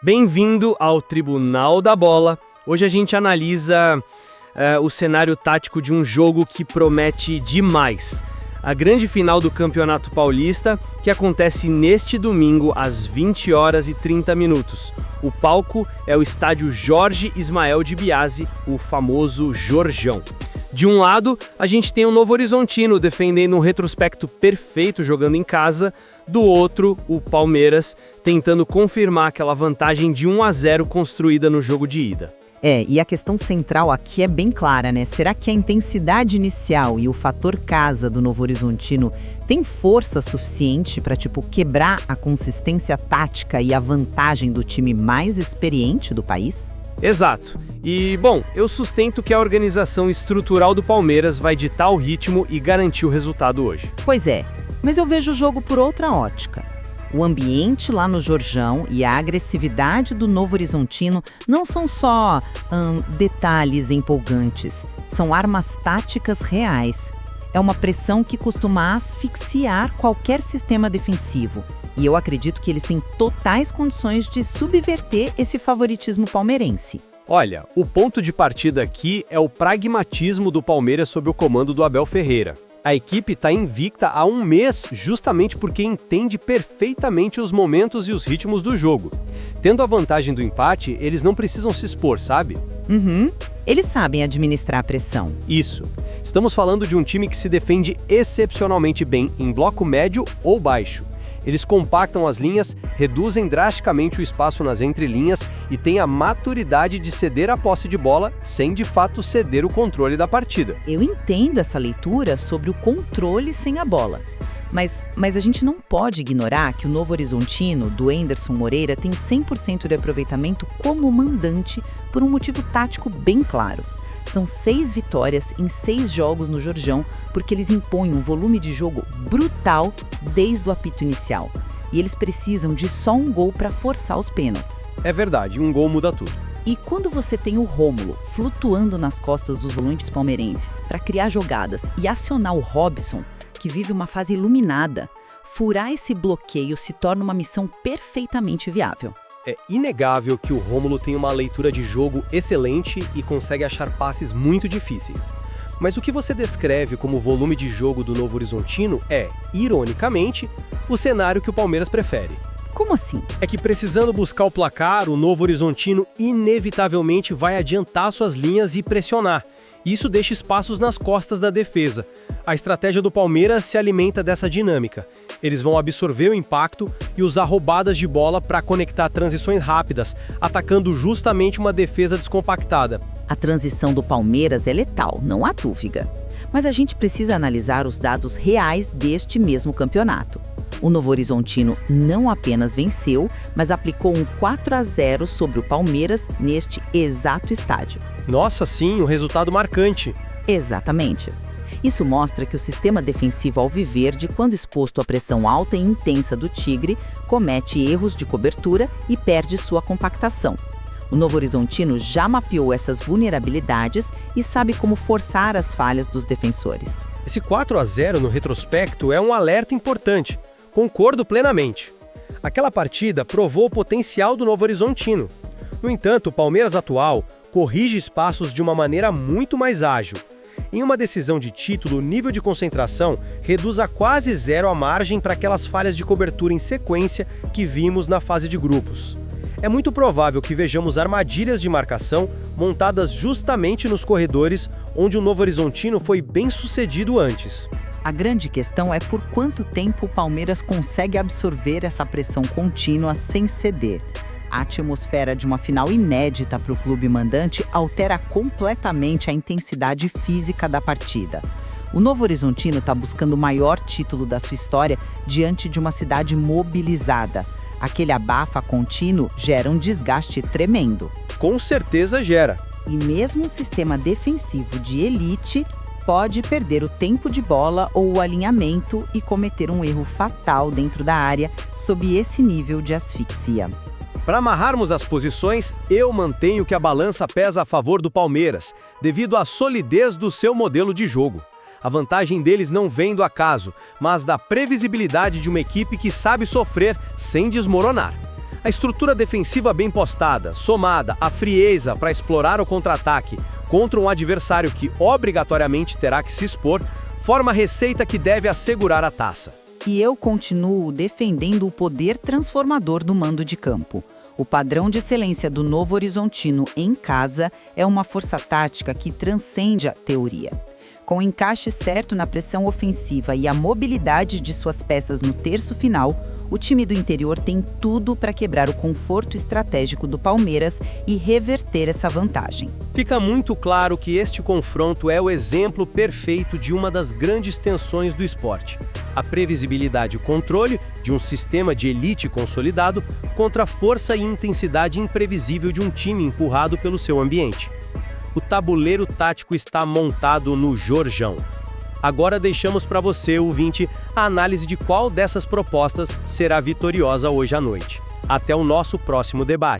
Bem-vindo ao Tribunal da Bola. Hoje a gente analisa o cenário tático de um jogo que promete demais. A grande final do Campeonato Paulista, que acontece neste domingo às 20 horas e 30 minutos. O palco é o estádio Jorge Ismael de Biasi, o famoso Jorjão. De um lado, a gente tem o Novo Horizontino defendendo um retrospecto perfeito jogando em casa. Do outro, o Palmeiras tentando confirmar aquela vantagem de 1-0 construída no jogo de ida. E a questão central aqui é bem clara, né? Será que a intensidade inicial e o fator casa do Novo Horizontino tem força suficiente para, quebrar a consistência tática e a vantagem do time mais experiente do país? Exato. E, bom, eu sustento que a organização estrutural do Palmeiras vai ditar o ritmo e garantir o resultado hoje. Pois é, mas eu vejo o jogo por outra ótica. O ambiente lá no Jorjão e a agressividade do Novo Horizontino não são só detalhes empolgantes, são armas táticas reais. É uma pressão que costuma asfixiar qualquer sistema defensivo. E eu acredito que eles têm totais condições de subverter esse favoritismo palmeirense. Olha, o ponto de partida aqui é o pragmatismo do Palmeiras sob o comando do Abel Ferreira. A equipe está invicta há um mês justamente porque entende perfeitamente os momentos e os ritmos do jogo. Tendo a vantagem do empate, eles não precisam se expor, sabe? Eles sabem administrar a pressão. Isso. Estamos falando de um time que se defende excepcionalmente bem em bloco médio ou baixo. Eles compactam as linhas, reduzem drasticamente o espaço nas entrelinhas e têm a maturidade de ceder a posse de bola sem de fato ceder o controle da partida. Eu entendo essa leitura sobre o controle sem a bola. Mas a gente não pode ignorar que o Novo Horizontino, do Enderson Moreira, tem 100% de aproveitamento como mandante por um motivo tático bem claro. São 6 vitórias em 6 jogos no Jorjão, porque eles impõem um volume de jogo brutal desde o apito inicial. E eles precisam de só um gol para forçar os pênaltis. É verdade, um gol muda tudo. E quando você tem o Rômulo flutuando nas costas dos volantes palmeirenses para criar jogadas e acionar o Robson, que vive uma fase iluminada, furar esse bloqueio se torna uma missão perfeitamente viável. É inegável que o Rômulo tem uma leitura de jogo excelente e consegue achar passes muito difíceis. Mas o que você descreve como volume de jogo do Novo Horizontino é, ironicamente, o cenário que o Palmeiras prefere. Como assim? É que precisando buscar o placar, o Novo Horizontino inevitavelmente vai adiantar suas linhas e pressionar. Isso deixa espaços nas costas da defesa. A estratégia do Palmeiras se alimenta dessa dinâmica. Eles vão absorver o impacto e usar roubadas de bola para conectar transições rápidas, atacando justamente uma defesa descompactada. A transição do Palmeiras é letal, não há dúvida. Mas a gente precisa analisar os dados reais deste mesmo campeonato. O Novo Horizontino não apenas venceu, mas aplicou um 4-0 sobre o Palmeiras neste exato estádio. Nossa, sim, um resultado marcante. Exatamente. Isso mostra que o sistema defensivo alviverde, quando exposto à pressão alta e intensa do Tigre, comete erros de cobertura e perde sua compactação. O Novo Horizontino já mapeou essas vulnerabilidades e sabe como forçar as falhas dos defensores. Esse 4-0 no retrospecto é um alerta importante. Concordo plenamente. Aquela partida provou o potencial do Novo Horizontino. No entanto, o Palmeiras atual corrige espaços de uma maneira muito mais ágil. Em uma decisão de título, o nível de concentração reduz a quase zero a margem para aquelas falhas de cobertura em sequência que vimos na fase de grupos. É muito provável que vejamos armadilhas de marcação montadas justamente nos corredores onde o Novo Horizontino foi bem sucedido antes. A grande questão é por quanto tempo o Palmeiras consegue absorver essa pressão contínua sem ceder. A atmosfera de uma final inédita para o clube mandante altera completamente a intensidade física da partida. O Novo Horizontino está buscando o maior título da sua história diante de uma cidade mobilizada. Aquele abafa contínuo gera um desgaste tremendo. Com certeza gera. E mesmo o sistema defensivo de elite pode perder o tempo de bola ou o alinhamento e cometer um erro fatal dentro da área sob esse nível de asfixia. Para amarrarmos as posições, eu mantenho que a balança pesa a favor do Palmeiras, devido à solidez do seu modelo de jogo. A vantagem deles não vem do acaso, mas da previsibilidade de uma equipe que sabe sofrer sem desmoronar. A estrutura defensiva bem postada, somada à frieza para explorar o contra-ataque contra um adversário que obrigatoriamente terá que se expor, forma a receita que deve assegurar a taça. E eu continuo defendendo o poder transformador do mando de campo. O padrão de excelência do Novo Horizontino em casa é uma força tática que transcende a teoria. Com o encaixe certo na pressão ofensiva e a mobilidade de suas peças no terço final, o time do interior tem tudo para quebrar o conforto estratégico do Palmeiras e reverter essa vantagem. Fica muito claro que este confronto é o exemplo perfeito de uma das grandes tensões do esporte: a previsibilidade e controle de um sistema de elite consolidado contra a força e intensidade imprevisível de um time empurrado pelo seu ambiente. O tabuleiro tático está montado no Jorjão. Agora deixamos para você, ouvinte, a análise de qual dessas propostas será vitoriosa hoje à noite. Até o nosso próximo debate.